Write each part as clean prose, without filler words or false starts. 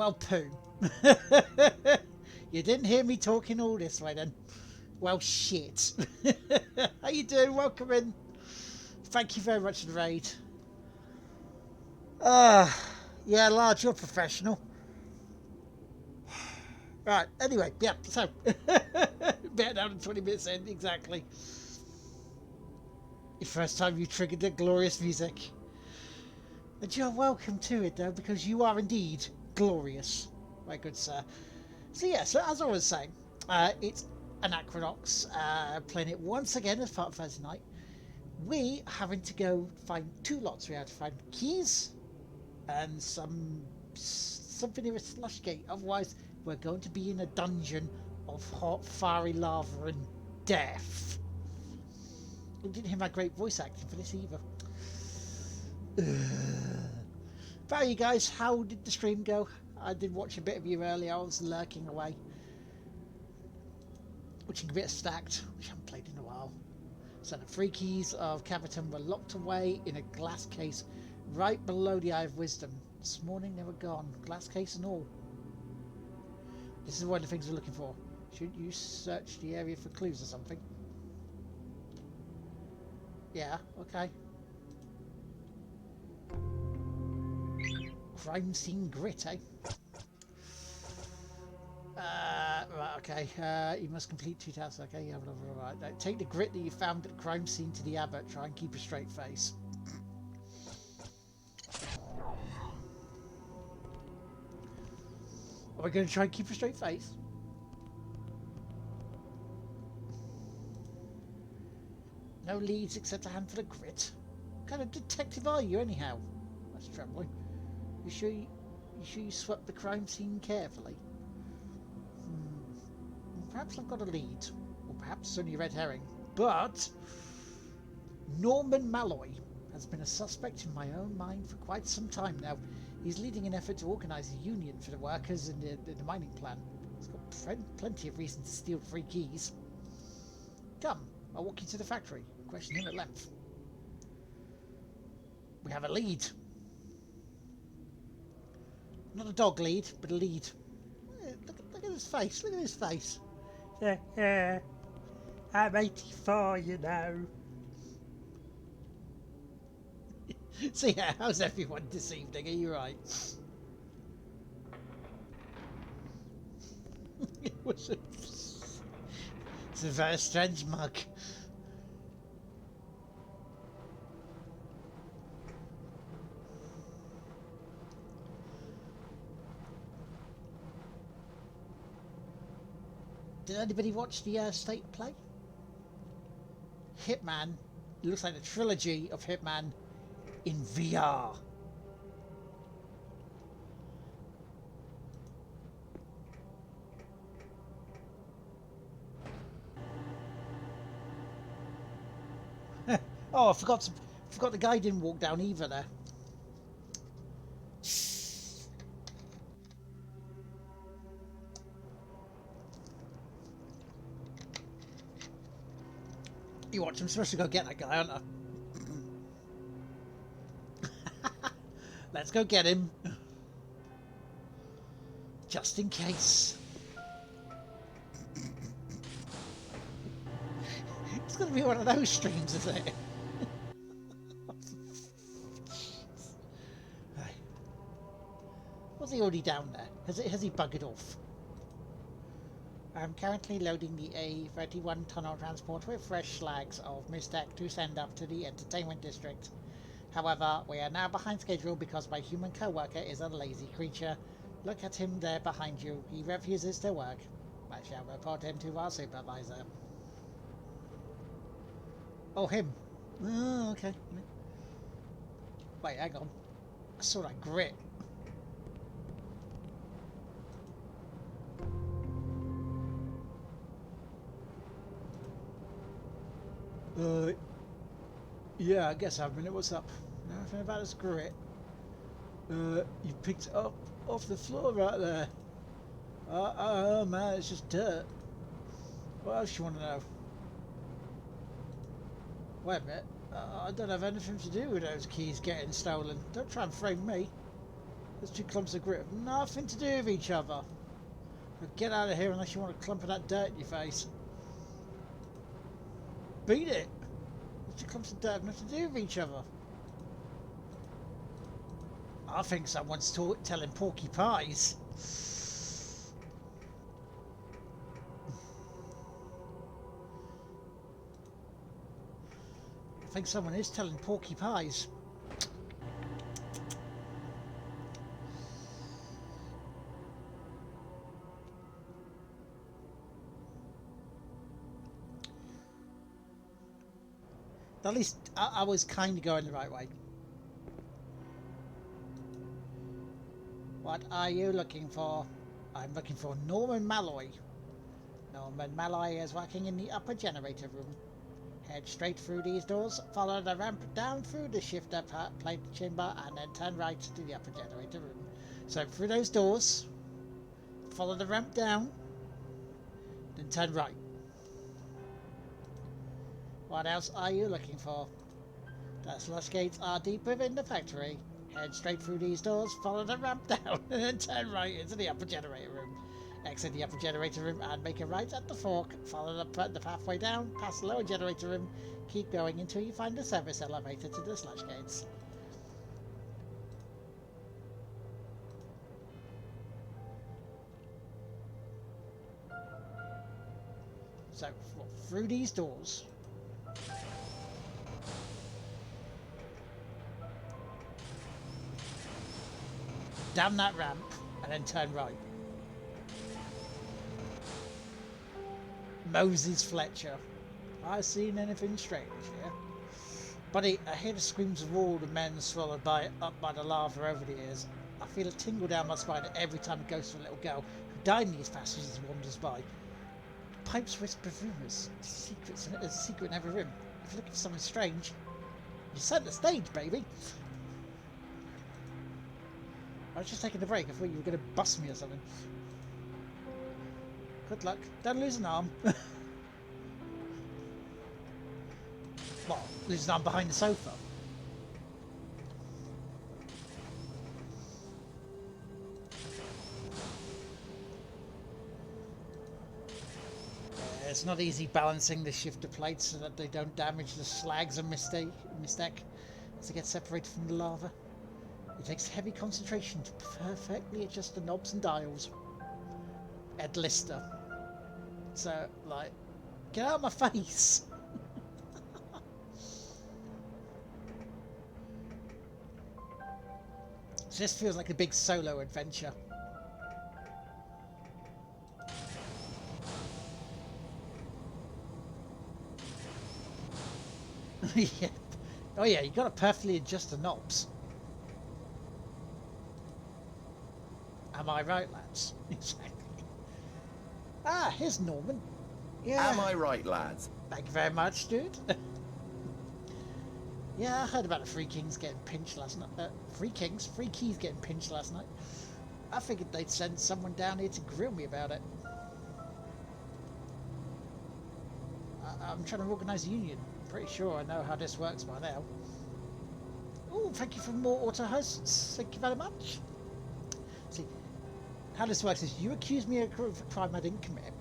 Well, poo. You didn't hear me talking all this way then. Well, shit. How you doing? Welcome in. Thank you very much for the raid. Yeah, Large, you're professional. Right, anyway, yeah, so. Better down than 20 minutes in, exactly. The first time you triggered the glorious music. And you're welcome to it, though, because you are indeed glorious, my good sir. So, yeah, so as I was saying, it's Anachronox playing it once again as part of Thursday night. We having to go find two lots. We have to find keys and something in a slush gate. Otherwise, we're going to be in a dungeon of hot, fiery lava and death. You didn't hear my great voice acting for this either. But you guys, how did the stream go? I did watch a bit of you earlier. I was lurking away, watching a bit of Stacked, which I haven't played in a while. So the 3 keys of Capitan were locked away in a glass case right below the Eye of Wisdom. This morning they were gone, glass case and all. This is one of the things we're looking for. Should you search the area for clues or something? Yeah, okay. Crime scene grit, eh? Right, okay. You must complete 2 tasks. Okay, yeah, blah, blah, blah. Right. Take the grit that you found at the crime scene to the abbot. Try and keep a straight face. Are we going to try and keep a straight face? No leads except a handful of grit. What kind of detective are you, anyhow? That's troubling. You sure you swept the crime scene carefully? Perhaps I've got a lead, or perhaps only a red herring. But Norman Malloy has been a suspect in my own mind for quite some time now. He's leading an effort to organise a union for the workers in the mining plant. He's got plenty of reason to steal 3 keys. Come, I'll walk you to the factory. Question him at length. We have a lead. Not a dog lead, but a lead. Look at his face. Look at his face. I'm 84, you know. So yeah, how's everyone this evening? Are you right? It's a very strange mug. Did anybody watch the state play? Hitman. It looks like the trilogy of Hitman in VR. Oh, I forgot the guy didn't walk down either there. You watch, I'm supposed to go get that guy, aren't I? Let's go get him. Just in case. It's going to be one of those streams, isn't it? Was he already down there? Has he buggered off? I'm currently loading the A31 tunnel transport with fresh slags of Mistec to send up to the entertainment district. However, we are now behind schedule because my human co-worker is a lazy creature. Look at him there behind you. He refuses to work. I shall report him to our supervisor. Oh, him. Oh, okay. Wait, hang on. I saw that grit. Yeah, I guess I've been. What's up? Nothing about this grit. You picked it up off the floor right there. Oh man, it's just dirt. What else you want to know? Wait a minute. I don't have anything to do with those keys getting stolen. Don't try and frame me. There's two clumps of grit have nothing to do with each other. But get out of here unless you want a clump of that dirt in your face. Beat it! There's two clumps of dirt have nothing to do with each other. I think someone's telling Porky Pies. I think someone is telling Porky Pies. At least I was kind of going the right way. What are you looking for? I'm looking for Norman Malloy. Norman Malloy is working in the upper generator room. Head straight through these doors, follow the ramp down through the shifter plate chamber, and then turn right to the upper generator room. So through those doors, follow the ramp down, then turn right. What else are you looking for? The slush gates are deep within the factory. Head straight through these doors, follow the ramp down, and then turn right into the upper generator room. Exit the upper generator room and make a right at the fork. Follow the pathway down, past the lower generator room. Keep going until you find the service elevator to the slush gates. So, through these doors. Down that ramp, and then turn right. Moses Fletcher. I seen anything strange here? Buddy, I hear the screams of all the men swallowed up by the lava over the years. I feel a tingle down my spine every time it goes to a little girl who died in these passages wanders by. Pipes whisper rumours, secrets, and there's a secret in every room. If you're looking for something strange, you set the stage, baby. I was just taking a break. I thought you were going to bust me or something. Good luck. Don't lose an arm. Well, lose an arm behind the sofa. It's not easy balancing the shifter plates so that they don't damage the slags and mistake as they get separated from the lava. It takes heavy concentration to perfectly adjust the knobs and dials. Ed Lister. So, like, get out of my face! So this feels like a big solo adventure. Yeah. Oh yeah, you gotta perfectly adjust the knobs. Am I right, lads? Exactly. Ah, here's Norman. Yeah. Am I right, lads? Thank you very much, dude. Yeah, I heard about the Three Kings getting pinched last night. Three Keys getting pinched last night. I figured they'd send someone down here to grill me about it. I'm trying to organise a union. Pretty sure I know how this works by now. Oh, thank you for more auto hosts. Thank you very much. See, how this works is you accuse me of a crime I didn't commit,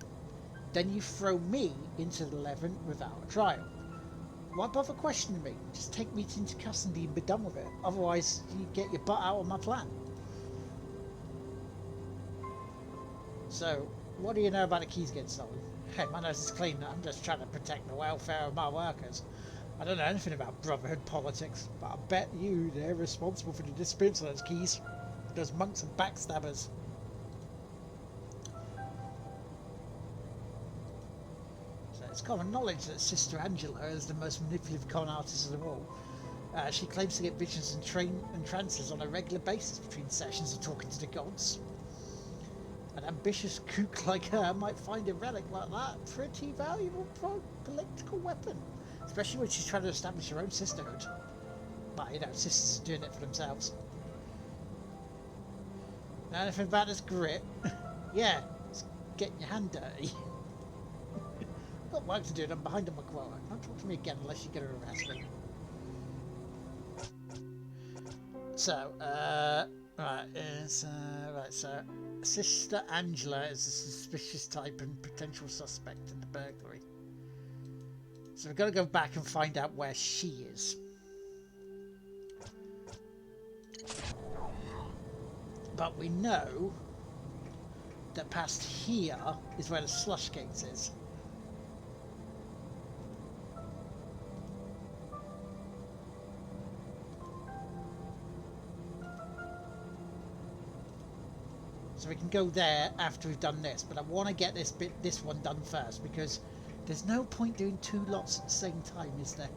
then you throw me into the Levant without a trial. Why bother questioning me? Just take me into custody and be done with it. Otherwise, you get your butt out of my plan. So, what do you know about the keys getting stolen? Hey, my nose is clean. I'm just trying to protect the welfare of my workers. I don't know anything about brotherhood politics, but I bet you they're responsible for the disappearance of those keys. Those monks and backstabbers. So it's common knowledge that Sister Angela is the most manipulative con artist of them all. She claims to get visions and trances on a regular basis between sessions of talking to the gods. An ambitious kook like her might find a relic like that a pretty valuable political weapon, especially when she's trying to establish her own sisterhood. But, you know, sisters are doing it for themselves. Know anything about this grit? Yeah, it's getting your hand dirty. Got work to do and I'm behind on my quota. Don't talk to me again unless you're going to arrest me. So, Right, right, so Sister Angela is a suspicious type and potential suspect in the burglary. So we've got to go back and find out where she is. But we know that past here is where the slush gate is. So we can go there after we've done this, but I want to get this one done first, because there's no point doing two lots at the same time, is there?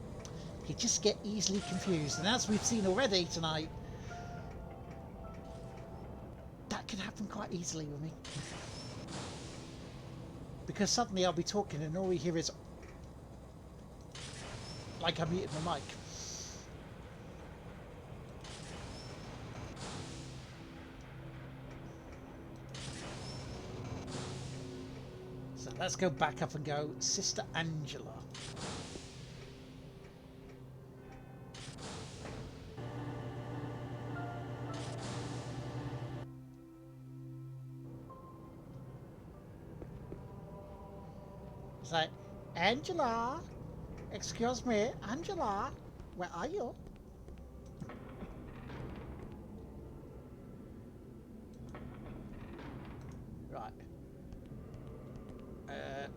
You just get easily confused, and as we've seen already tonight, that can happen quite easily with me. Because suddenly I'll be talking and all we hear is like I'm muting my mic. So let's go back up and go Sister Angela. It's like, Angela, excuse me, Angela, where are you? Right.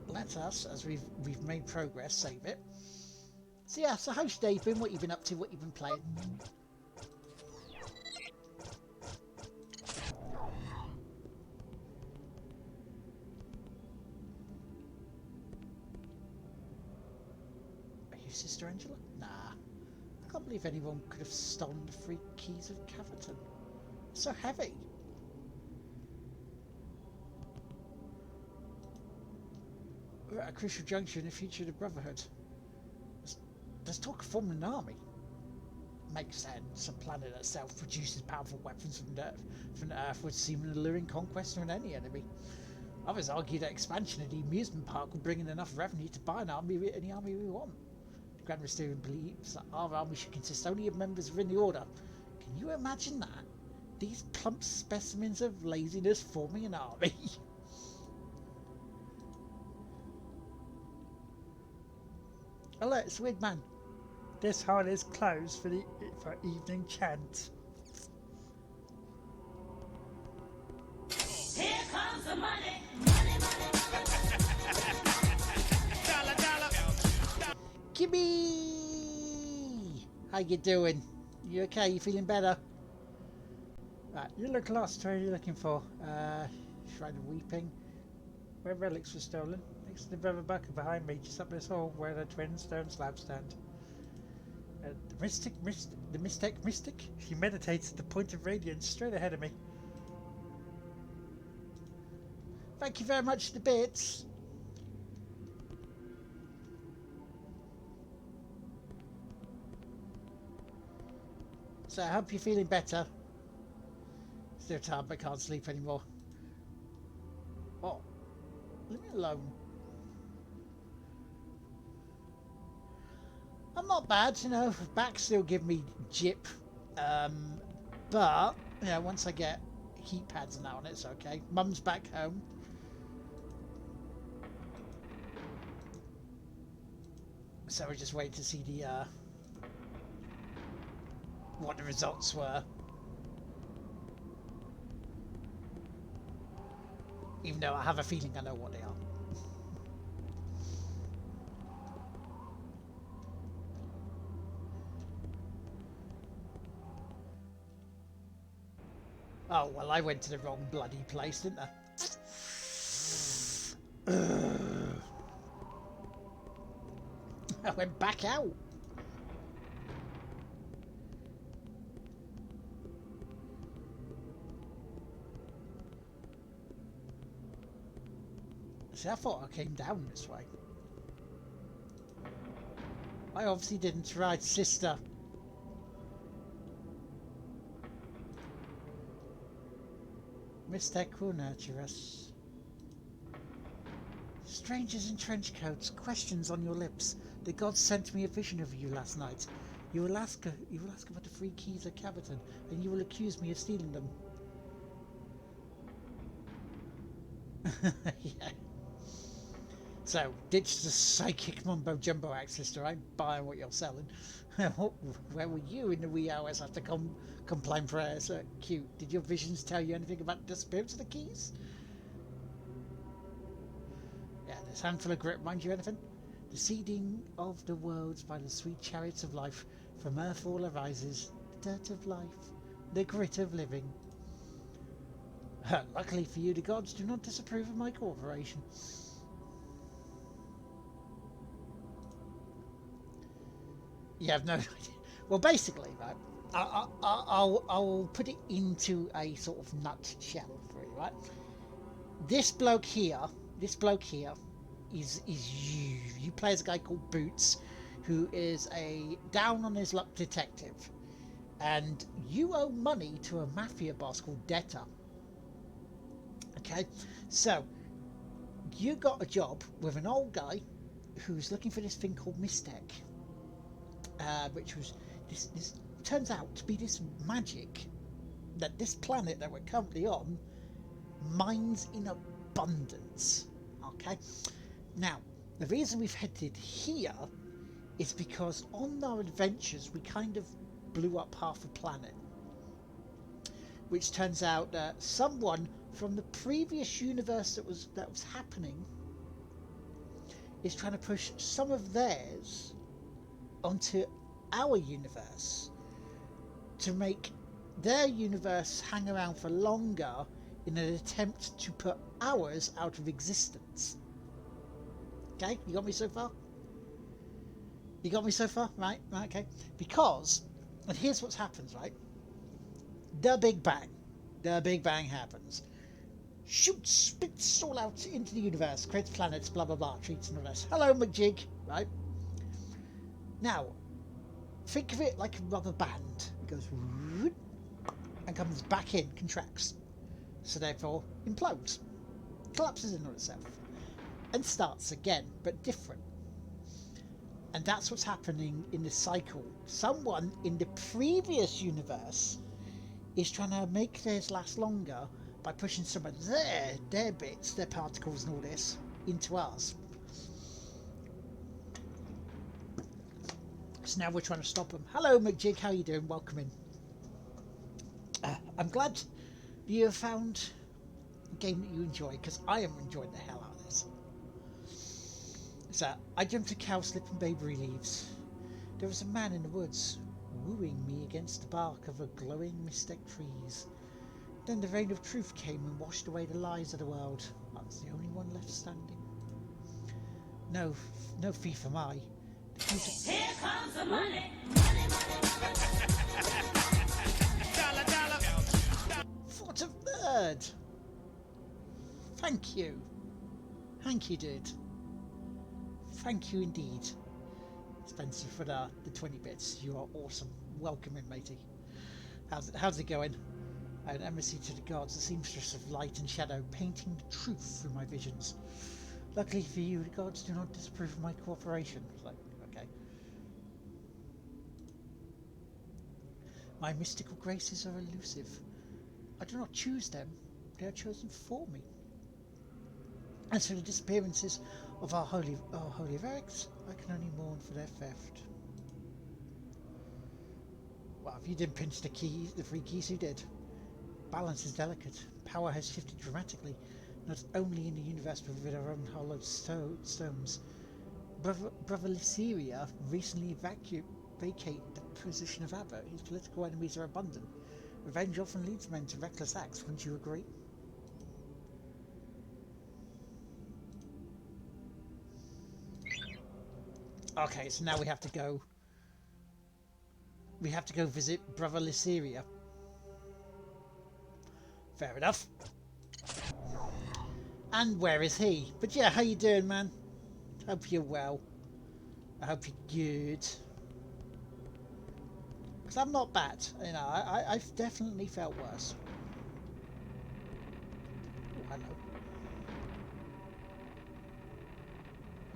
Let us, as we've made progress, save it. So yeah, so how's your day been? What you've been up to? What you've been playing? Are you Sister Angela? Nah. I can't believe anyone could have stolen the 3 keys of Caverton. It's so heavy. We're at a crucial juncture in the future of the Brotherhood. There's talk of forming an army. Makes sense. A planet itself produces powerful weapons from the Earth would seem an alluring conquest on any enemy. Others argue that expansion of the amusement park would bring in enough revenue to buy any army we want. The Grand Mysterium believes that our army should consist only of members within the Order. Can you imagine that? These plump specimens of laziness forming an army. Alert, it's Weird Man. This hall is closed for evening chant. Here comes the money, money, money, dollar, dollar. Kimmy! How you doing? You okay? You feeling better? Right, you look lost. What are you looking for? Shrine of Weeping. Where relics were stolen. Next to the river bucket behind me, just up this hall where the twin stone slabs stand. The mystic, he meditates at the point of radiance straight ahead of me. Thank you very much, the bits. So I hope you're feeling better. Still tired but can't sleep anymore. Oh, leave me alone. I'm not bad, you know. Back still give me jip, but you know, once I get heat pads and that on, it's okay. Mum's back home. So we're just waiting to see the what the results were. Even though I have a feeling I know what they are. Oh, well, I went to the wrong bloody place, didn't I? I went back out. See, I thought I came down this way. I obviously didn't. Right, sister. Mistake will nurture us. Strangers in trench coats, questions on your lips. The gods sent me a vision of you last night. You will ask about the 3 keys of Caverton, and you will accuse me of stealing them. Yeah. So, ditch the psychic mumbo jumbo axe, sister. I'm buying what you're selling. Where were you in the wee hours after complain prayers? Cute. Did your visions tell you anything about the disappearance of the keys? Yeah, this handful of grit remind you anything? The seeding of the worlds by the sweet chariots of life. From earth all arises the dirt of life, the grit of living. Luckily for you, the gods do not disapprove of my cooperation. You have no idea. Well, basically, right, I'll put it into a sort of nutshell for you, right? This bloke here is you. You play as a guy called Boots, who is a down on his luck detective, and you owe money to a mafia boss called Debtor. Okay, so you got a job with an old guy who's looking for this thing called Mistec, which was this turns out to be this magic that this planet that we're currently on mines in abundance. Okay, now the reason we've headed here is because on our adventures we kind of blew up half a planet, which turns out that someone from the previous universe that was happening is trying to push some of theirs onto our universe to make their universe hang around for longer in an attempt to put ours out of existence. Okay, you got me so far? You got me so far? Right, okay. Because, and here's what happens, right? The Big Bang happens. Shoots, spits all out into the universe, creates planets, blah blah blah, treats and all this. Hello, McJig, right? Now, think of it like a rubber band. It goes and comes back in, contracts, so therefore implodes, collapses in on itself, and starts again, but different. And that's what's happening in this cycle. Someone in the previous universe is trying to make theirs last longer by pushing some of their bits, their particles and all this, into ours. So now we're trying to stop them. Hello, McJig, how you doing? Welcome in. I'm glad you have found a game that you enjoy, because I am enjoying the hell out of this. So, I jumped a cowslip and bayberry leaves. There was a man in the woods, wooing me against the bark of a glowing Mistec trees. Then the rain of truth came and washed away the lies of the world. I was the only one left standing. No thief am I. Here comes the money, money, money. Dollar, dollar. What a bird! Thank you. Thank you, dude. Thank you indeed. Spencer, for the 20 bits. You are awesome. Welcome in, matey. How's it going? An embassy to the gods, the seamstress of light and shadow, painting the truth through my visions. Luckily for you, the gods do not disapprove of my cooperation. It's like, okay. My mystical graces are elusive. I do not choose them, they are chosen for me. And so the disappearances of our holy relics, I can only mourn for their theft. Well, if you didn't pinch the 3 keys, who did? Balance is delicate. Power has shifted dramatically, not only in the universe but with our own hollowed stones. Brother Lyceria recently vacated the position of abbot. His political enemies are abundant. Revenge often leads men to reckless acts, wouldn't you agree? Okay, so now we have to go visit Brother Lyceria. Fair enough. And where is he? But yeah, how you doing, man? Hope you're well. I hope you're good. Because I'm not bad. You know, I've definitely felt worse. Oh, I know.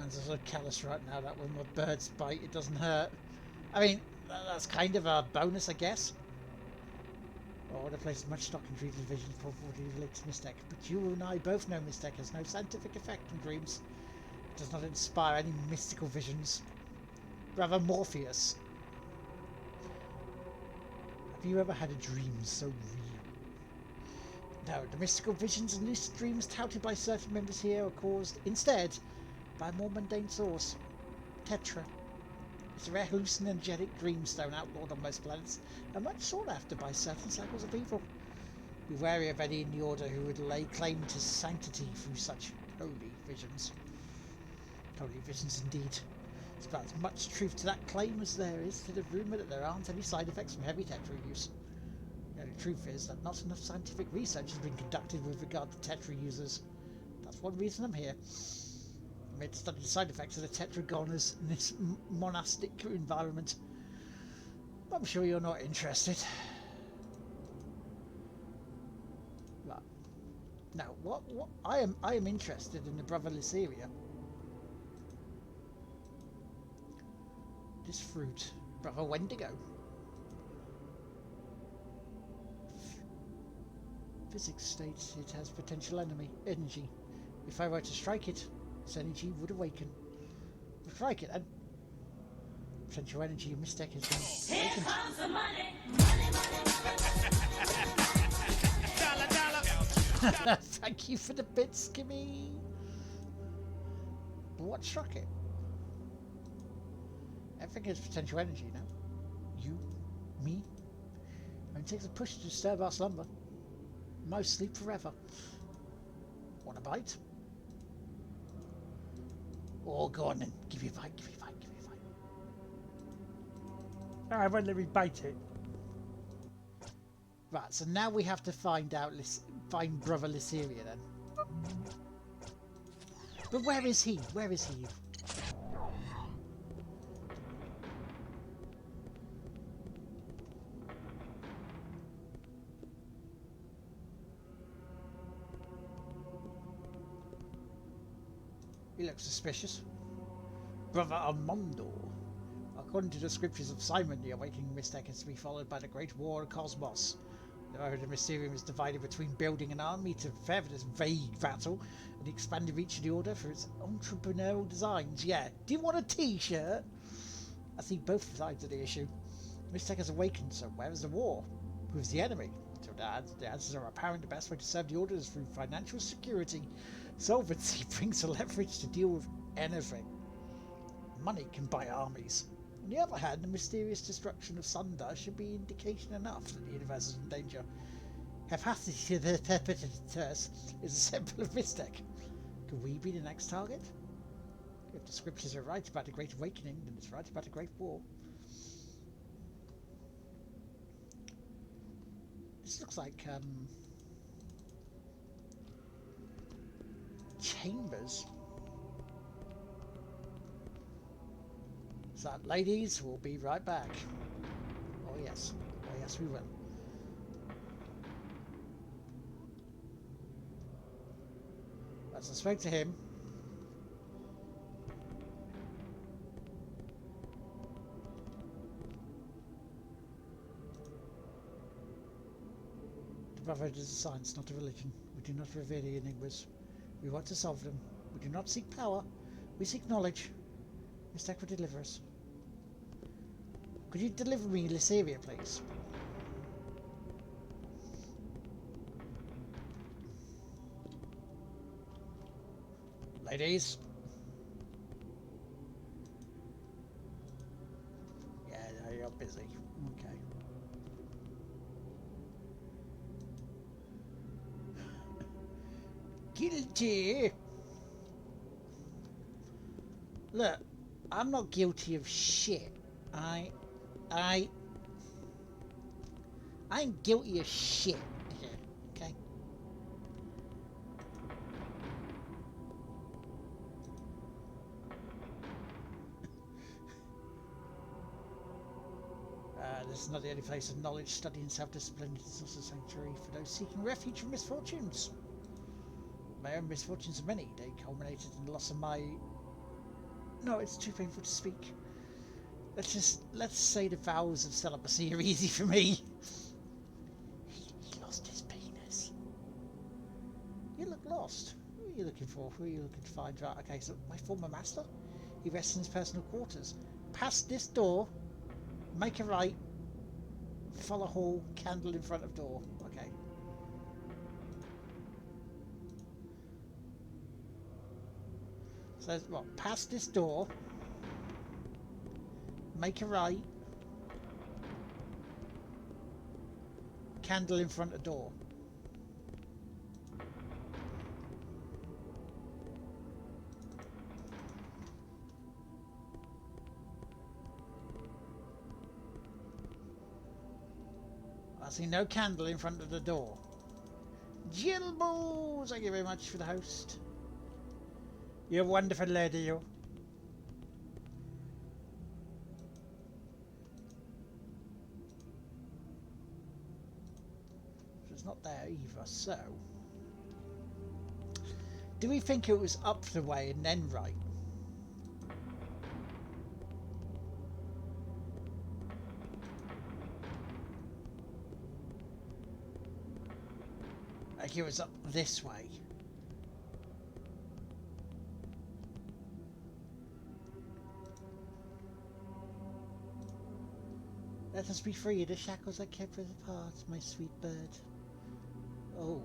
I'm so callous right now that when my birds bite, it doesn't hurt. I mean, That's kind of a bonus, I guess. Order places much stock in dream visions before it relates to Mystic, but you and I both know Mystic has no scientific effect on dreams. It does not inspire any mystical visions. Brother Morpheus, have you ever had a dream so real? No, the mystical visions and lucid dreams touted by certain members here are caused instead by a more mundane source. Tetra. It's a rare hallucinogenic dreamstone outlawed on most planets and much sought after by certain cycles of evil. Be wary of any in the Order who would lay claim to sanctity through such holy visions. Holy visions indeed. There's about as much truth to that claim as there is to the rumour that there aren't any side effects from heavy Tetra use. The only truth is that not enough scientific research has been conducted with regard to Tetra users. That's one reason I'm here. I'm here to study the side effects of the Tetragoners in this monastic environment. But I'm sure you're not interested. Right. Now, what I am interested in the Brother Lyceria. This fruit, Brother Wendigo. Physics states it has potential energy. If I were to strike it, its energy would awaken. We'll strike it then. Potential energy in Mystic has been Here awakened. comes the money. Money, money, money. Thank you for the bits, Kimmy. But what struck it? Everything has potential energy now. You, me. And it takes a push to disturb our slumber. Most sleep forever. Want a bite? Oh, go on then. Give me a bite, give me a bite, give me a bite. I won't let me bite it. Right, so now we have to find Brother Lyceria then. But where is he? Where is he? He looks suspicious. Brother Armando. According to the scriptures of Simon, the awakening Mystic is to be followed by the Great War of Cosmos. The Mysterium is divided between building an army to further this vague battle and the expanded reach of the Order for its entrepreneurial designs. Yeah, do you want a t-shirt? I see both sides of the issue. Mystic has awakened, so where is the war? Who's the enemy? So the answers are apparent. The best way to serve the Order is through financial security. Solvency brings the leverage to deal with anything. Money can buy armies. On the other hand, the mysterious destruction of Sunder should be indication enough that the universe is in danger. Capacity to the perpetrators is a symbol of Mystic. Could we be the next target? If the scriptures are right about the Great Awakening, then it's right about the Great War. This looks like chambers. So, ladies, we'll be right back. Oh yes, we will. As I spoke to him, the Brotherhood is a science, not a religion. We do not revere the enigmas. We want to solve them. We do not seek power. We seek knowledge. Mystic will deliver us. Could you deliver me Lyceria, please? Ladies. Yeah, no, you're busy. Okay. Guilty. Look, I'm not guilty of shit. I ain't guilty of shit here, okay? This is not the only place of knowledge, study and self-discipline. It is also a sanctuary for those seeking refuge from misfortunes. My own misfortunes are many. They culminated in the loss of my... No, it's too painful to speak. let's say the vows of celibacy are easy for me. He lost his penis. You look lost. Who are you looking for? Who are you looking to find? Right, okay, so my former master? He rests in his personal quarters. Past this door, make a right, follow hall, candle in front of door. Okay. So, well, past this door, make a right, candle in front of door. I see no candle in front of the door. Jilbo! Thank you very much for the host. You're a wonderful lady, you. It's not there either, so... Do we think it was up the way and then right? Like it was up this way. Let us be free, the shackles that kept us apart, my sweet bird. Oh.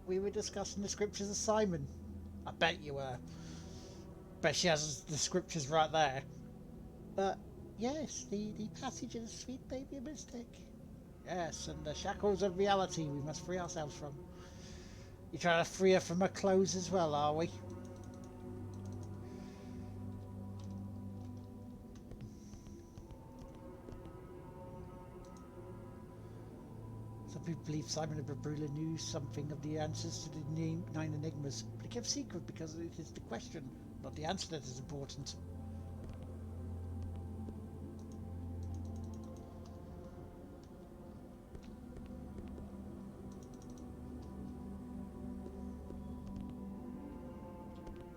We were discussing the scriptures of Simon. I bet you were. Bet she has the scriptures right there. Yes, the passage of the sweet baby mystic. Yes, and the shackles of reality we must free ourselves from. You trying to free her from her clothes as well, are we? Some people believe Simon of Brabula knew something of the answers to the 9 enigmas, but he kept secret because it is the question, not the answer, that is important.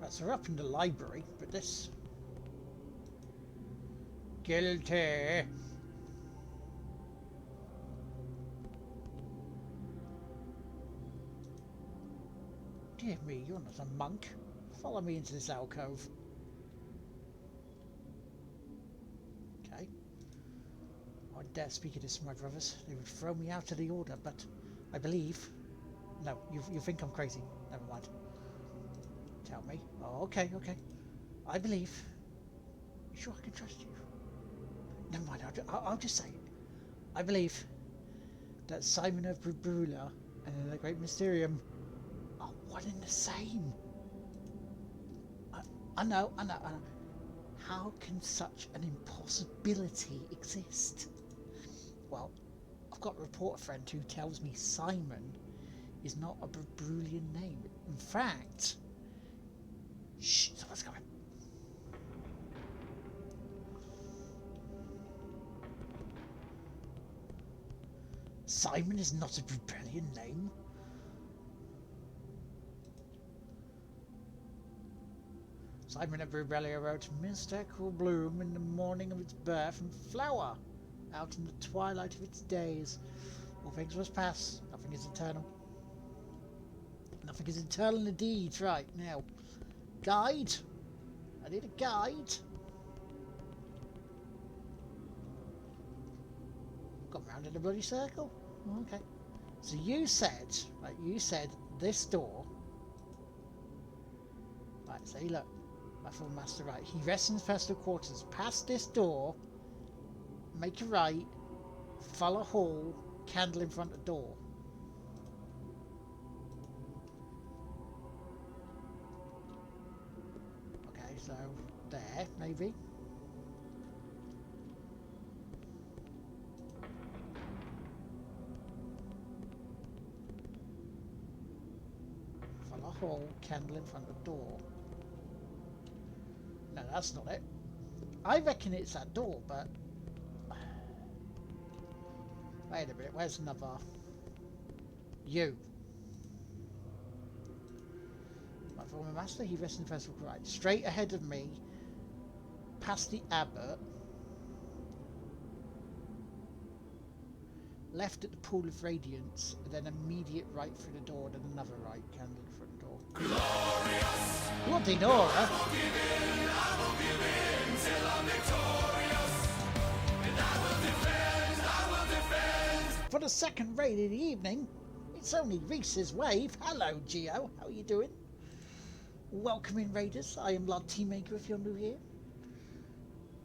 Right, so we're up in the library, but this... Guilty! Dear me, you're not a monk. Follow me into this alcove. Okay. I dare speak of this to my brothers. They would throw me out of the order, but I believe... No, you think I'm crazy. Never mind. Tell me. Oh, okay. I believe. You sure I can trust you? Never mind, I'll just say it. I believe that Simon of Brabula and the Great Mysterium are one and the same. I know. How can such an impossibility exist? Well, I've got a reporter friend who tells me Simon is not a Brabrulian name. In fact... Shh, someone's coming. Simon is not a Brabrulian name. Simon of Brabella wrote, "Mystic will bloom in the morning of its birth and flower out in the twilight of its days. All things must pass, nothing is eternal." Nothing is eternal indeed. Right, now. Guide? I need a guide. Got round in a bloody circle. Okay. So you said, right, this door. Right, see, look. My former master, right. He rests in his personal quarters. Past this door, make a right, follow hall, candle in front of door. Okay, so there, maybe. Follow hall, candle in front of door. No, that's not it. I reckon it's that door, but... Wait a minute, where's another? You. My former master, he rests in the first right. Straight ahead of me, past the abbot, left at the pool of radiance, and then immediate right through the door, then another right, candle at the front door. Glorious! Bloody Nora! For the second raid of the evening, it's only Reese's Wave. Hello, Geo. How are you doing? Welcome in, Raiders. I am Lord Teammaker if you're new here.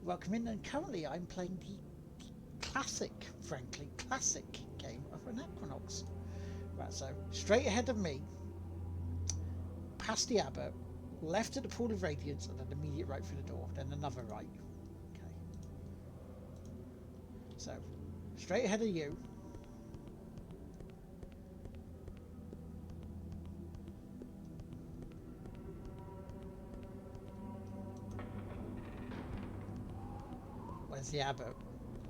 Welcome in, and currently I'm playing the classic, frankly, classic game of Anachronox. Right, so straight ahead of me, past the abbot, left at the pool of radiance, and then immediate right through the door, then another right. Okay. So, straight ahead of you. Where's the abbot?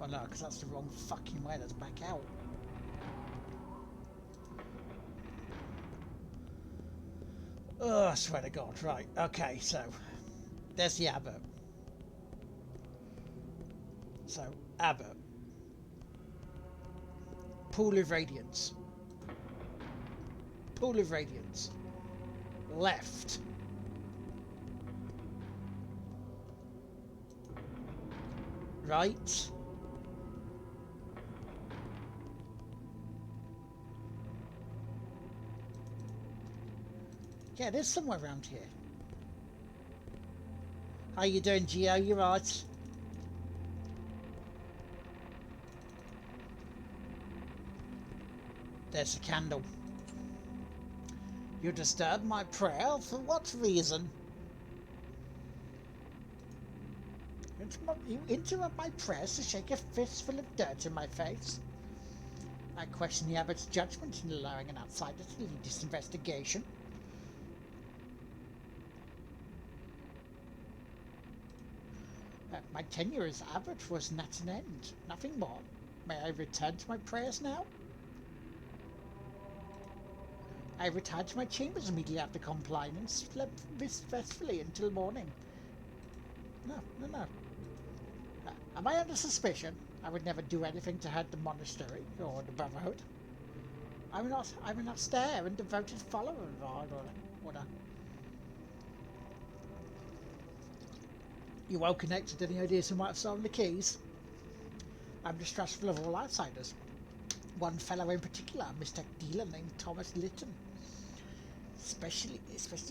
Oh no, because that's the wrong fucking way. That's back out. Oh, I swear to God. Right. Okay, so there's the abbot. So, abbot. Pool of radiance. Pool of radiance. Left. Right. Yeah, there's somewhere around here. How you doing, Geo? You right? There's a candle. You disturbed my prayer? For what reason? You interrupt my prayers to shake a fistful of dirt in my face? I question the abbot's judgment in allowing an outsider to lead this investigation. My tenure as abbot was at an end. Nothing more. May I return to my prayers now? I retired to my chambers immediately after complying and slept restfully until morning. No. Am I under suspicion? I would never do anything to hurt the monastery or the brotherhood. I'm an austere and devoted follower of our order. You well connected? Any ideas who might have stolen the keys? I'm distrustful of all outsiders. One fellow in particular, a mistake dealer named Thomas Litton. Especially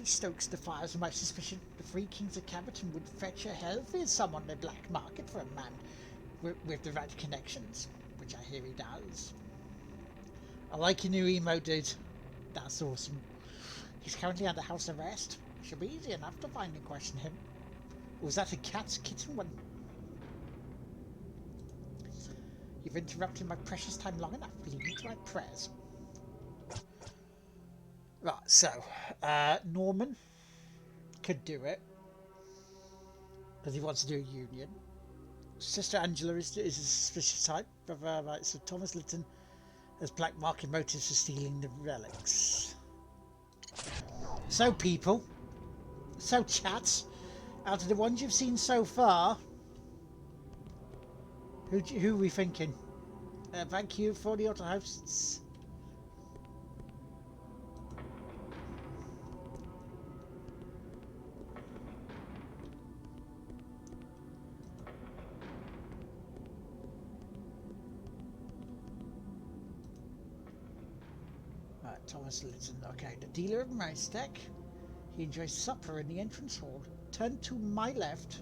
stokes the fires of my suspicion. The Three Kings of Caverton would fetch a healthy sum on the black market for a man with the right connections, which I hear he does. I like your new emo, dude. That's awesome. He's currently under house arrest. Should be easy enough to find and question him. Or was that a kitten one? You've interrupted my precious time long enough. Leave me to my prayers. Right, so Norman could do it because he wants to do a union. Sister Angela is a suspicious type. Right, so Thomas Litton has black market motives for stealing the relics. So people, so chat, out of the ones you've seen so far, who are we thinking? Thank you for the auto hosts. Thomas Litton. Okay, the dealer of Maistek. He enjoys supper in the entrance hall. Turn to my left.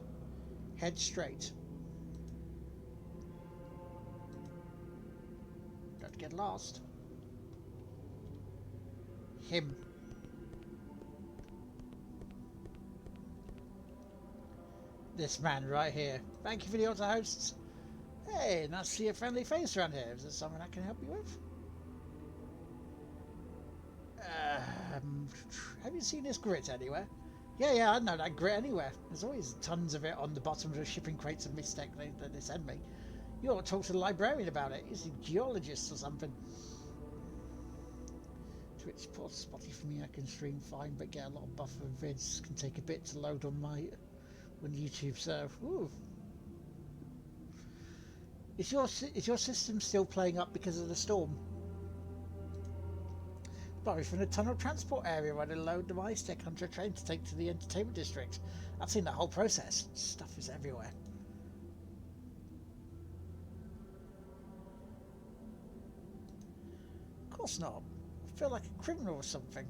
Head straight. Don't get lost. Him. This man right here. Thank you for the auto hosts. Hey, nice to see a friendly face around here. Is there something I can help you with? Have you seen this grit anywhere? Yeah, I know that grit anywhere. There's always tons of it on the bottom of the shipping crates of Mistec that they send me. You ought to talk to the librarian about it. He's a geologist or something. Twitch spotty for me. I can stream fine, but get a lot of buffer vids. Can take a bit to load on my when YouTube serve. Ooh. Is your system still playing up because of the storm? Probably from the tunnel transport area where they load the mice stick onto a train to take to the entertainment district. I've seen the whole process. Stuff is everywhere. Of course not. I feel like a criminal or something.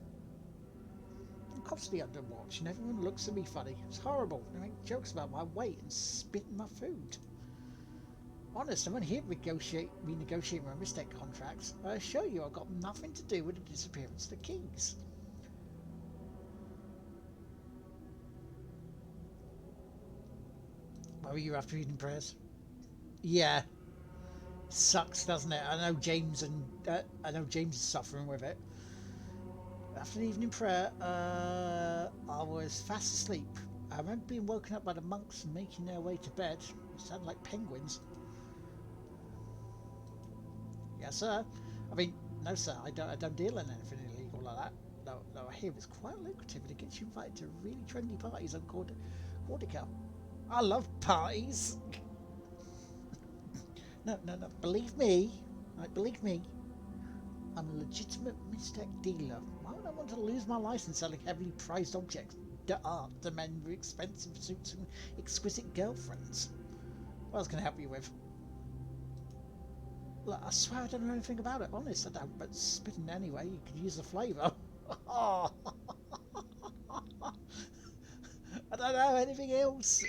I'm constantly under watch and everyone looks at me funny. It's horrible. They make jokes about my weight and spit in my food. Honest, I'm only here to renegotiate my mistake contracts. I assure you I've got nothing to do with the disappearance of the keys. Where were you after evening prayers? Yeah. Sucks, doesn't it? I know James is suffering with it. After the evening prayer, I was fast asleep. I remember being woken up by the monks and making their way to bed. It sounded like penguins. Yes, sir. I mean, no, sir. I don't deal in anything illegal like that. No, I hear it's quite lucrative and it gets you invited to really trendy parties on Cordica. I love parties. No. Believe me. Believe me. I'm a legitimate mistake dealer. Why would I want to lose my license selling heavily prized objects, art to men with expensive suits and exquisite girlfriends? What else can I help you with? Look, I swear I don't know anything about it. Honest, I don't. But spitting anyway, you could use the flavour. Oh. I don't know anything else.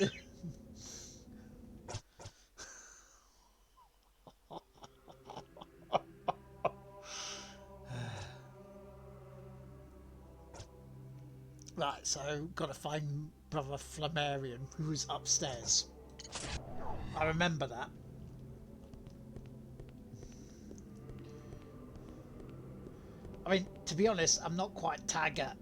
Right, so gotta find Brother Flammarion, who's upstairs. I remember that. I mean, to be honest, I'm not quite Taggart.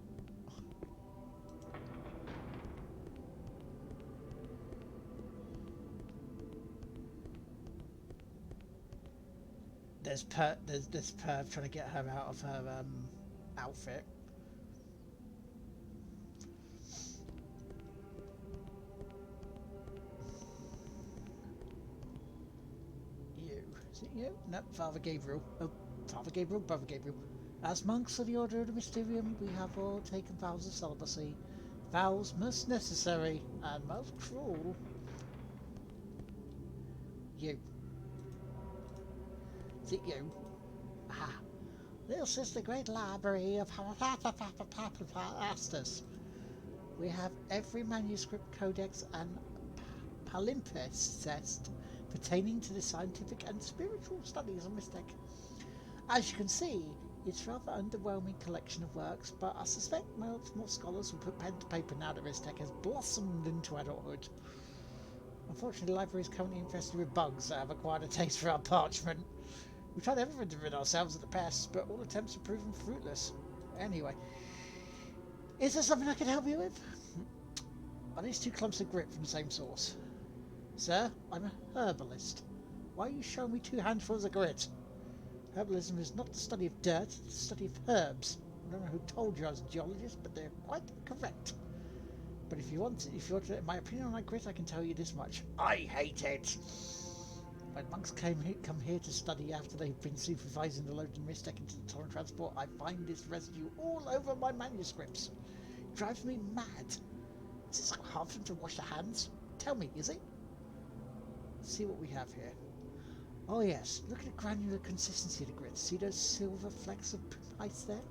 There's Perv trying to get her out of her outfit. Is it you? No, Father Gabriel. Oh, Father Gabriel, Brother Gabriel. As monks of the Order of the Mysterium, we have all taken vows of celibacy. Vows most necessary and most cruel. You. Is it you? Ah. This is the great library of Asters. We have every manuscript, codex, and palimpsest pertaining to the scientific and spiritual studies of mystic. As you can see, it's a rather underwhelming collection of works, but I suspect most more scholars will put pen to paper now that Mystic has blossomed into adulthood. Unfortunately, the library is currently infested with bugs that have acquired a taste for our parchment. We've tried everything to rid ourselves of the pests, but all attempts have proven fruitless. Anyway, is there something I can help you with? Are these 2 clumps of grit from the same source? Sir, I'm a herbalist. Why are you showing me 2 handfuls of grit? Herbalism is not the study of dirt, it's the study of herbs. I don't know who told you I was a geologist, but they're quite correct. But if you want my opinion on my grit, I can tell you this much. I hate it! When monks come here to study after they've been supervising the loading Mystic into the tunnel transport, I find this residue all over my manuscripts. It drives me mad. Is it so hard for them to wash their hands? Tell me, is it? Let's see what we have here. Oh yes, look at the granular consistency of the grit. See those silver flecks of ice there?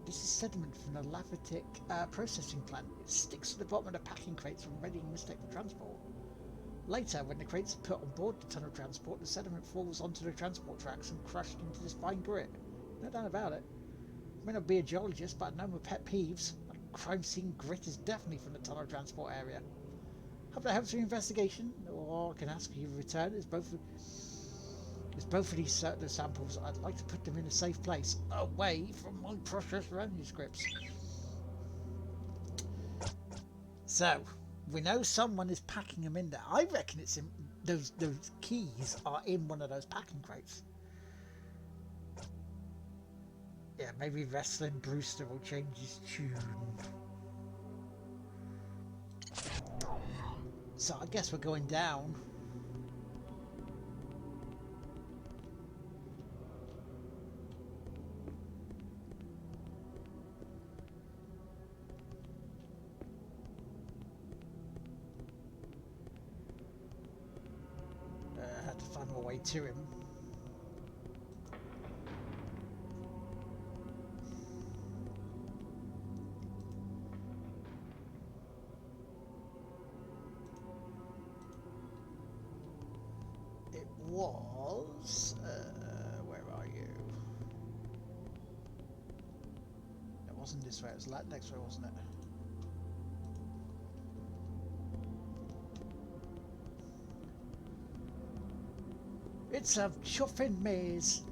This is sediment from the lavitic processing plant. It sticks to the bottom of the packing crates when readying Mystic for transport. Later, when the crates are put on board the tunnel transport, the sediment falls onto the transport tracks and crushed into this fine grit. No doubt about it. I may not be a geologist, but I know my pet peeves. Like crime scene grit is definitely from the tunnel transport area. Hope that helps your investigation, or I can ask you to return. It's both of these the samples. I'd like to put them in a safe place, away from my precious manuscripts. So, we know someone is packing them in there. I reckon it's in those keys are in one of those packing crates. Yeah, maybe Wrestling Brewster will change his tune. So I guess we're going down. I had to find my way to him. It was... where are you? It wasn't this way, it was that next way, wasn't it? It's a chuffing maze.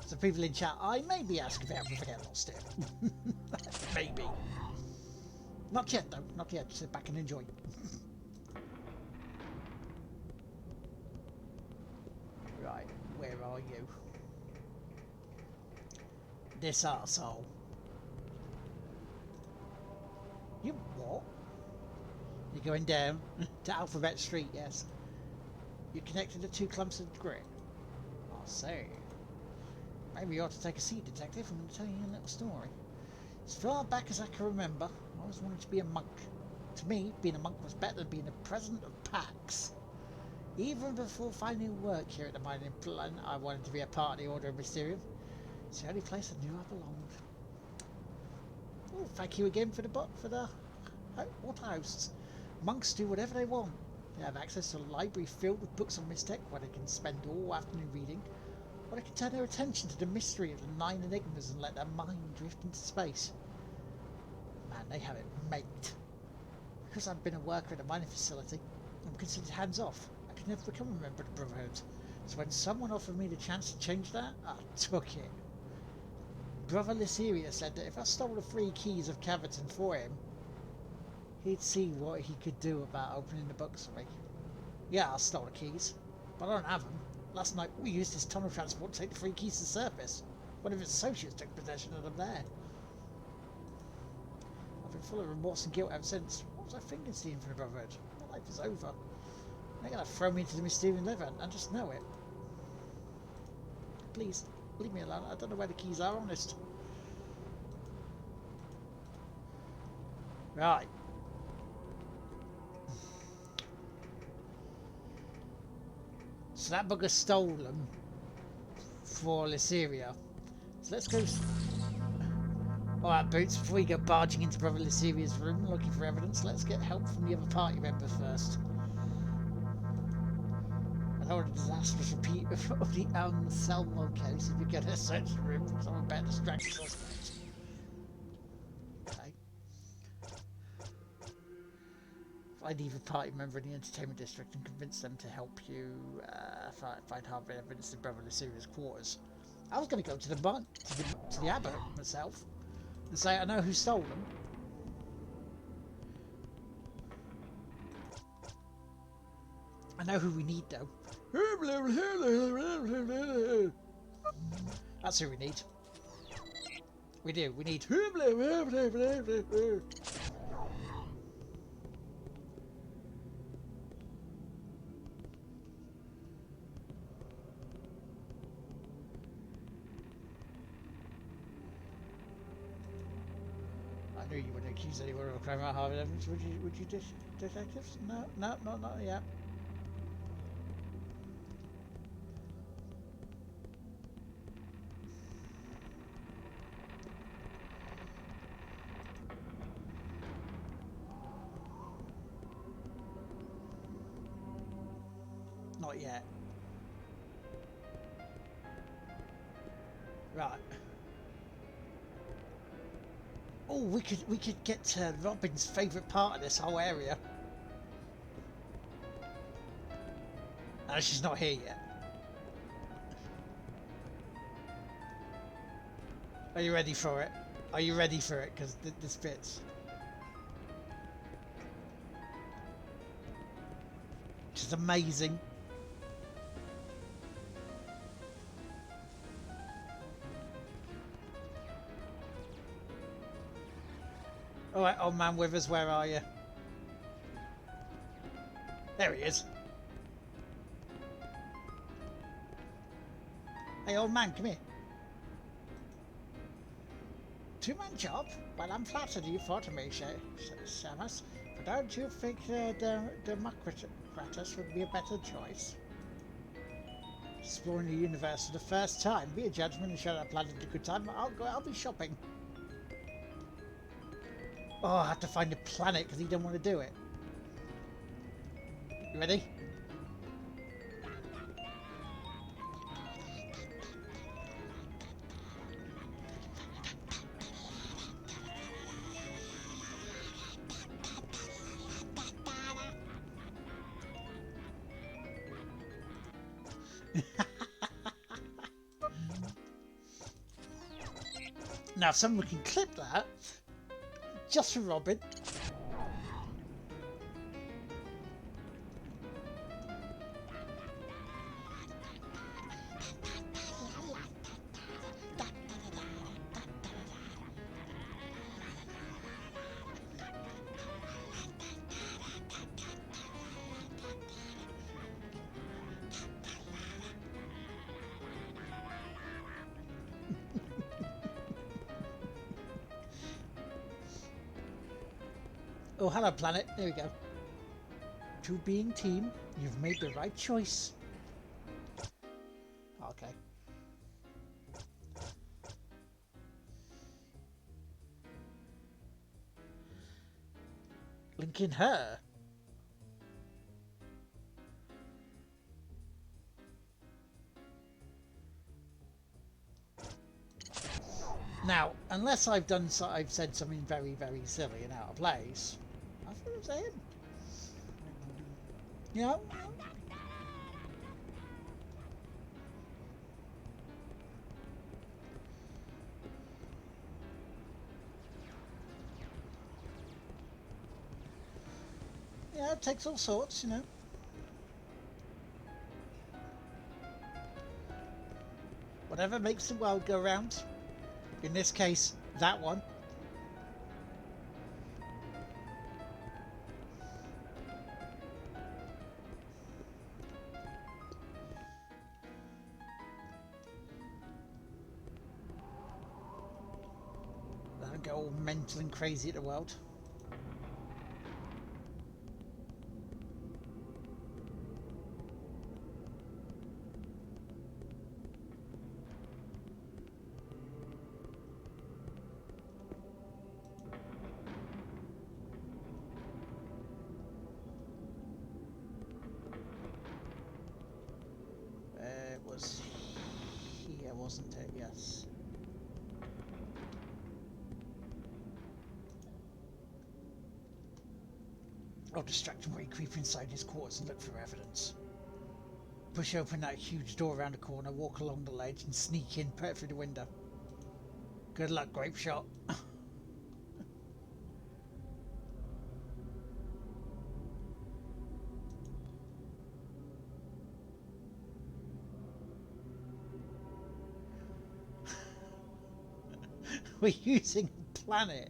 So people in chat, I may be asking if I ever get lost here. Maybe. Not yet though, not yet. Sit back and enjoy. Right, where are you? This arsehole. You what? You're going down to Alphabet Street, yes. You're connected to 2 clumps of grit. I see. Maybe you ought to take a seat, detective. I'm going to tell you a little story. As far back as I can remember, I always wanted to be a monk. To me, being a monk was better than being the president of PAX. Even before finding work here at the mining plant, I wanted to be a part of the Order of Mysterium. It's the only place I knew I belonged. Oh, thank you again for the what hosts. Monks do whatever they want. They have access to a library filled with books on Mystech where they can spend all afternoon reading, or they can turn their attention to the mystery of the 9 enigmas and let their mind drift into space. Man, they have it made. Because I've been a worker at a mining facility, I'm considered hands-off. I could never become a member of the Brotherhood. So when someone offered me the chance to change that, I took it. Brother Lysiria said that if I stole the 3 keys of Caverton for him, he'd see what he could do about opening the books for me. Yeah, I stole the keys, but I don't have them. Last night we used his tunnel transport to take the 3 keys to the surface. One of his associates took possession of them there. I've been full of remorse and guilt ever since. What was I thinking, stealing from the Brotherhood? My life is over. They're going to throw me into the Mysterian River, and I just know it. Please, leave me alone. I don't know where the keys are, honest. Right. So that bugger stole them for Lysiria. So let's go... Alright, Boots, before you go barging into Brother Lysiria's room looking for evidence, let's get help from the other party members first. I don't want a disastrous repeat of the Anselmo case if we get a search the room from someone better distracted suspect. Okay. Find either party member in the entertainment district and convince them to help you find hard evidence in Brother Lysiria's quarters. I was going to go to the abbot myself and say I know who stole them. I know who we need though. That's who we need. We do. We need. I knew you wouldn't accuse anyone of a crime out of evidence, would you, detectives? No, not yet. Not yet. Right. Oh, we could get to Robin's favourite part of this whole area. No, she's not here yet. Are you ready for it? Are you ready for it? Because this fits. Which is amazing. Alright, old man Withers, where are you? There he is. Hey, old man, come here. Two-man job? Well, I'm flattered you thought of me, Samus. But don't you think Democritus would be a better choice? Exploring the universe for the first time. Be a judgment and show that planet a good time. I'll be shopping. Oh, I have to find a planet because he don't want to do it. You ready? Now, someone can clip that just for Robin. Oh, hello, planet. There we go. To being team, you've made the right choice. Okay. Linking her. Now, unless I've said something very, very silly and out of place, I thought it was him. You know? Yeah, it takes all sorts, you know. Whatever makes the world go round. In this case, that one. That'll go all mental and crazy at the world. It was here, wasn't it? Yes. I'll distract him while you creep inside his quarters and look for evidence. Push open that huge door around the corner, walk along the ledge and sneak in, put it through the window. Good luck, grape shot. We're using a planet.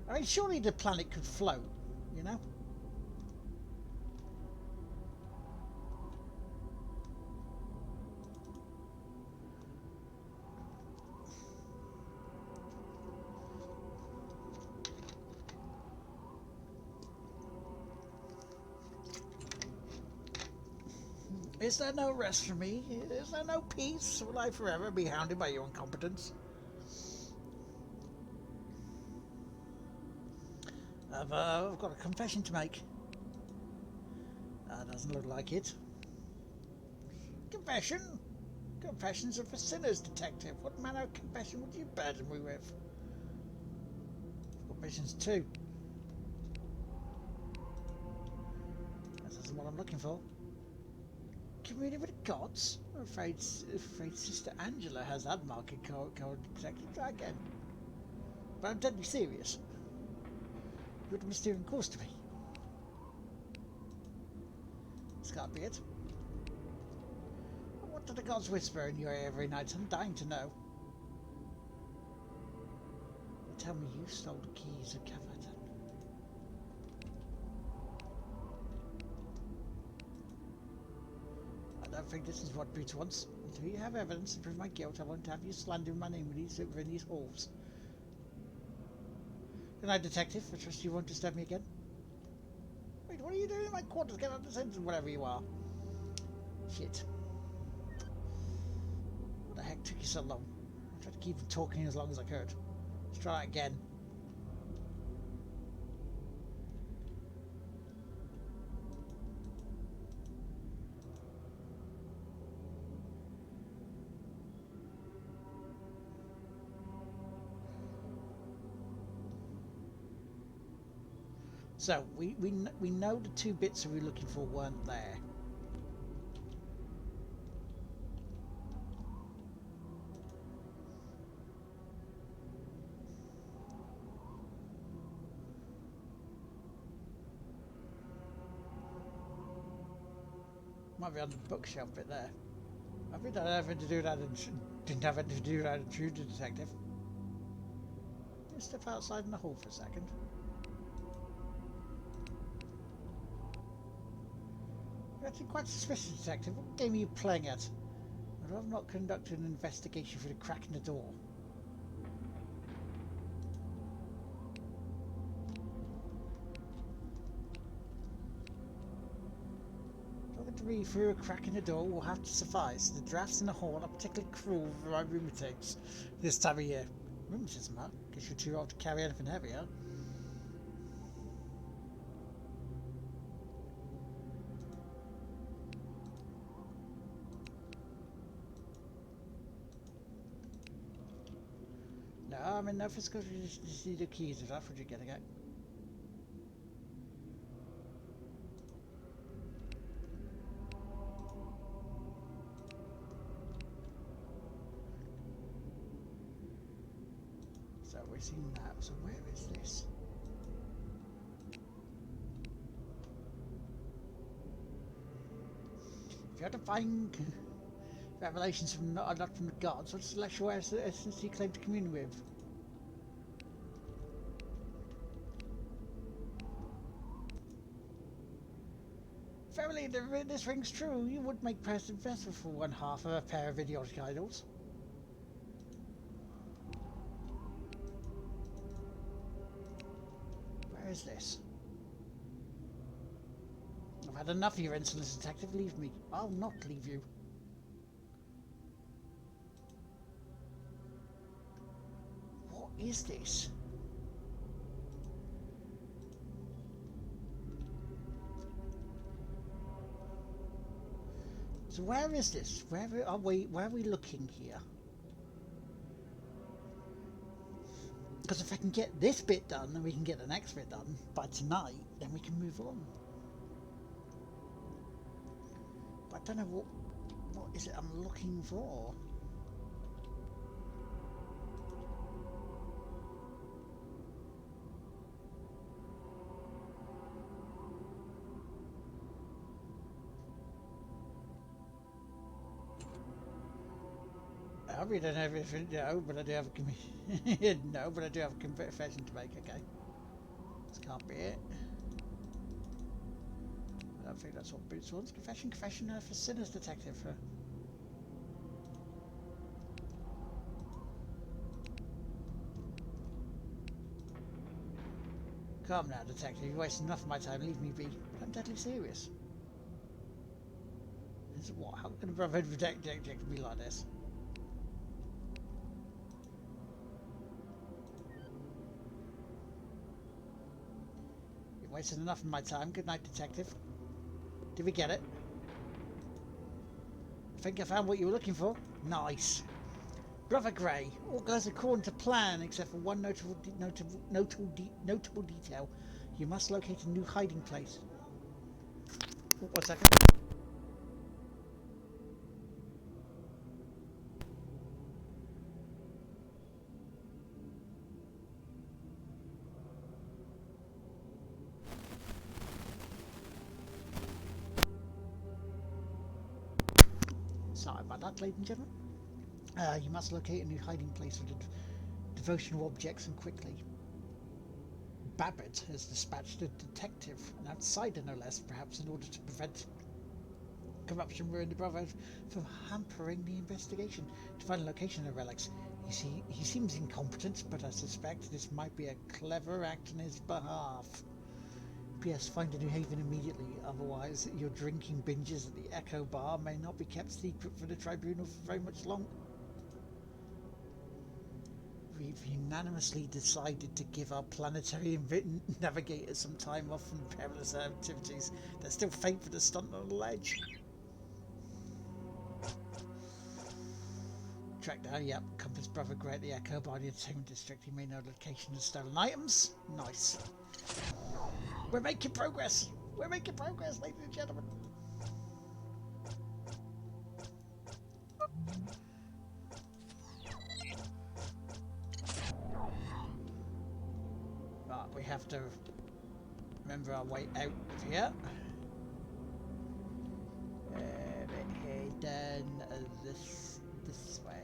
I mean, surely the planet could float, you know? Is there no rest for me? Is there no peace? Will I forever be hounded by your incompetence? I've got a confession to make. Doesn't look like it. Confession? Confessions are for sinners, detective. What manner of confession would you burden me with? Confessions too. That isn't what I'm looking for. Communing with the gods? I'm afraid Sister Angela has that market code protected. Try again. But I'm deadly serious. You're the mysterious course to me. This can't be it. I want do the gods whisper in your ear every night? I'm dying to know. They tell me you stole the keys of Cavadan. I don't think this is what Boots wants. Until you have evidence to prove my guilt, I won't have you slandering my name within these halls. Good night, detective. I trust you won't disturb me again. Wait, what are you doing in my quarters? Get out of the sentence, whatever you are. Shit. What the heck took you so long? I tried to keep talking as long as I could. Let's try that again. So, we know the two bits that we were looking for weren't there. Might be on the bookshelf bit there. I think that had anything to do with that didn't have anything to do with that intruder detective. Let's step outside in the hall for a second. You're actually quite suspicious, detective. What game are you playing at? I'd rather not conduct an investigation through the crack in the door. Talking to me through a crack in the door will have to suffice. The drafts in the hall are particularly cruel for my rheumatics this time of year. Rheumatism, huh? Guess you're too old to carry anything heavy, huh? No, I'm in no physical to see the keys. If that's what you're getting at. So we've seen that. So where is this? If you had to find revelations from not from the gods, what celestial essence do you claim to commune with? Verily, this rings true. You would make present vessel for one half of a pair of idiotic idols. Where is this? I've had enough of your insolence, detective. Leave me. I'll not leave you. What is this? So where is this? Where are we looking here? Because if I can get this bit done, then we can get the next bit done by tonight, then we can move on. But I don't know what is it I'm looking for. I really don't have everything, no, but I do have a no, but I do have a confession to make. Okay, this can't be it. I don't think that's what Boots wants. Confession for sinners, detective. Calm now, detective. You've wasted enough of my time. Leave me be. I'm deadly serious. This is what? How can a brother detective be like this? You've wasted enough of my time. Good night, detective. Did we get it? I think I found what you were looking for. Nice. Brother Gray, all goes according to plan except for one notable detail. You must locate a new hiding place. Oh, 1 second. Sorry about that, ladies and gentlemen. You must locate a new hiding place for devotional objects and quickly. Babbitt has dispatched a detective, an outsider no less, perhaps in order to prevent corruption ruin the Brotherhood from hampering the investigation. To find the location of the relics, he seems incompetent, but I suspect this might be a clever act on his behalf. P.S. Find a new haven immediately, otherwise your drinking binges at the Echo Bar may not be kept secret for the Tribunal for very much longer. We've unanimously decided to give our planetary navigators some time off from perilous activities. They're still faint for the stunt on the ledge. Track down, yep. Compass Brother Grey at the Echo Bar, the entertainment district. He may know the location of stolen items. Nice. We're making progress. We're making progress, ladies and gentlemen. Right, we have to remember our way out of here. Head down this way.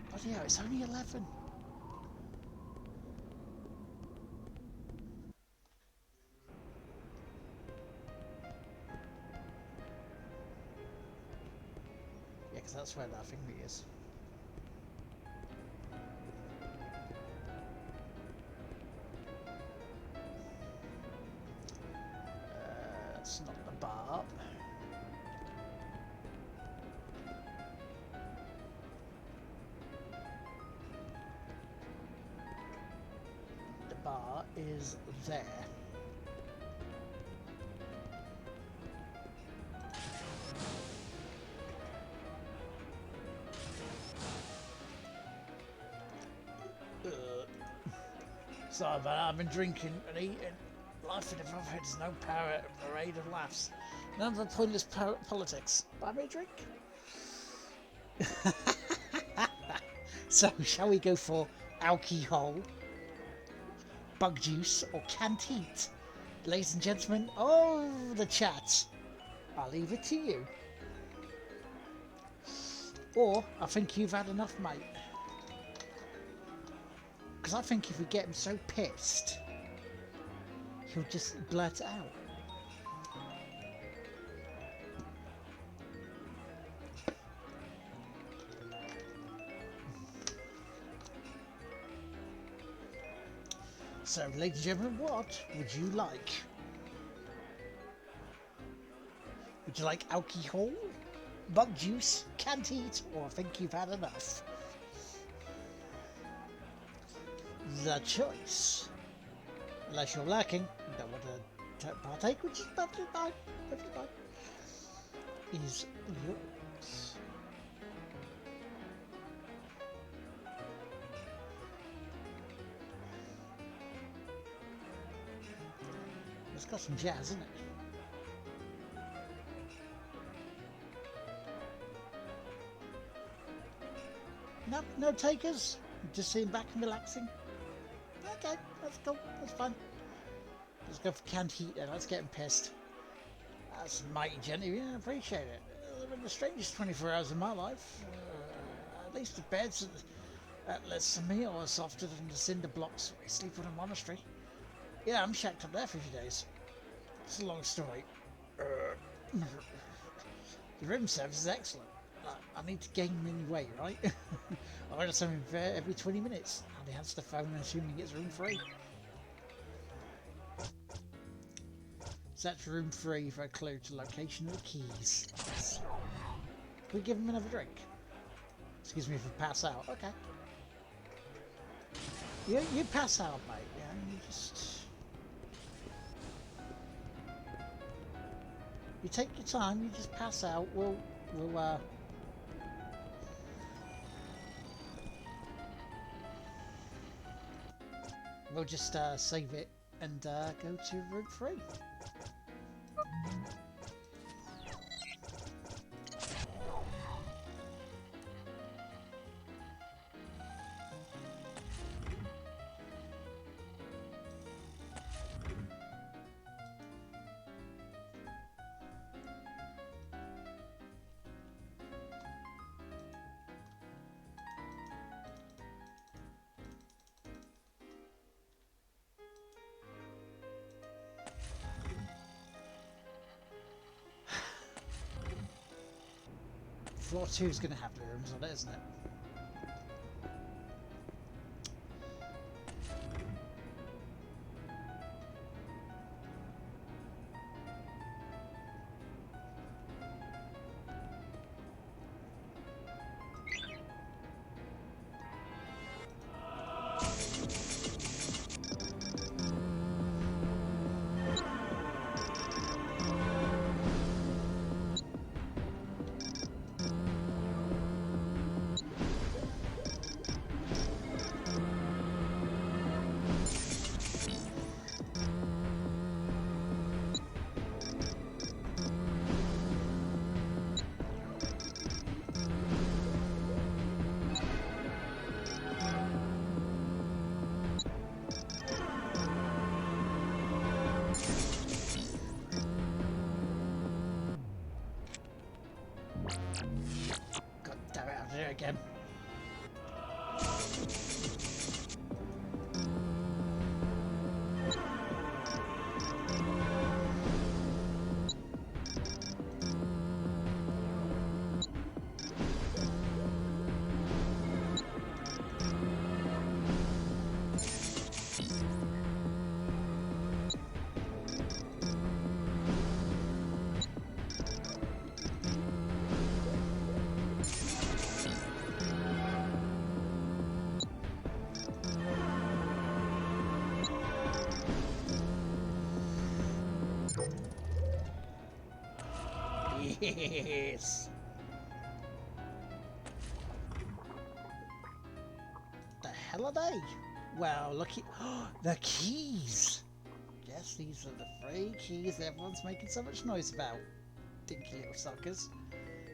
Bloody hell, it's only 11. Yeah, because that's where that thing is. That's not the bar. The bar is there. Sorry about that, I've been drinking and eating. Life in the Brotherhood is no parade of laughs. None of the pointless politics. Buy me a drink. So, shall we go for alcohol, bug juice, or canned heat? Ladies and gentlemen, oh, the chat. I'll leave it to you. Or, I think you've had enough, mate. Because I think if we get him so pissed, he'll just blurt it out. So, ladies and gentlemen, what would you like? Would you like alcohol, bug juice, canned heat, or I think you've had enough? The choice. Unless you're lacking, you don't want to partake, which is perfectly fine, is yours. It's got some jazz, isn't it? No, no takers. Just sitting back and relaxing. Okay, that's cool. That's fine. Let's go for canned heat then. Let's get him pissed. That's mighty gentle. Yeah, I appreciate it. It's been the strangest 24 hours of my life. At least the beds at Les Samir are softer than the cinder blocks we sleep in a monastery. Yeah, I'm shacked up there for a few days. It's a long story. The room service is excellent. I need to gain any weight, right? I order something every 20 minutes. And he answers the phone and assuming he gets room free. Search room free for a clue to location of the keys. Nice. Can we give him another drink? Excuse me if I pass out. Okay. You pass out, mate. Yeah, you just... You take your time, you just pass out. We'll just save it and go to route 3. Floor 2 is going to have the rooms on it, isn't it? God damn it, I'll do it again. Yes! The hell are they? Well, look at the keys! Yes, these are the free keys everyone's making so much noise about. Dinky little suckers.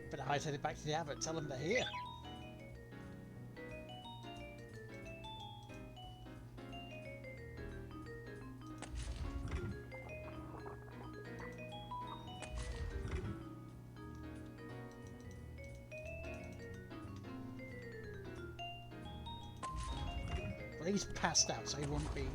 Better hightail it back to the abbot, tell them they're here. Well, he's passed out, so he won't be.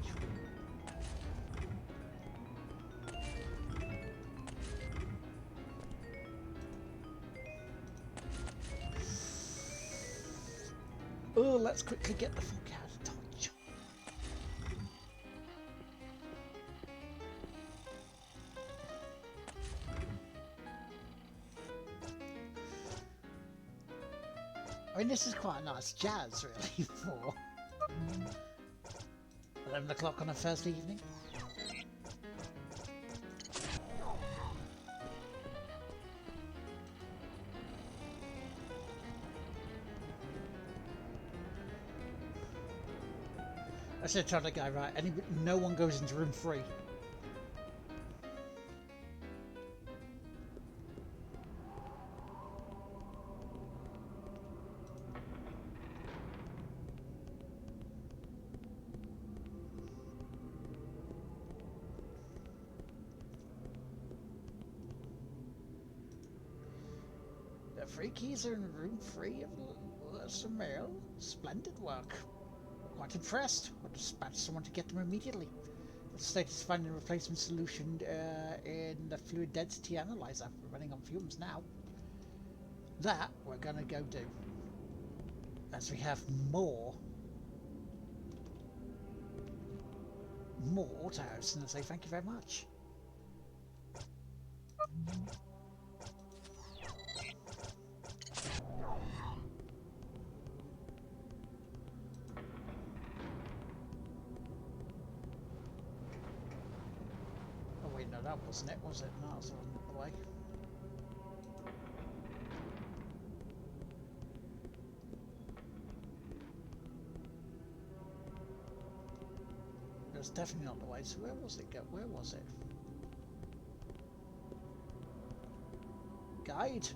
Oh, let's quickly get the fuck out of Dodge. I mean, this is quite a nice jazz, really, for 11 o'clock on a Thursday evening. I should have told that guy, right, no one goes into room 3. The free keys are in room 3 of some mail. Splendid work. Quite impressed. I'll dispatch someone to get them immediately. The state is finding a replacement solution in the fluid density analyzer. We're running on fumes now. That we're gonna go do. As we have more autos, and I say thank you very much. Oh wait, no, that wasn't it, was it? No, that was the way. It was definitely not the way, so where was it go? Where was it? Guide?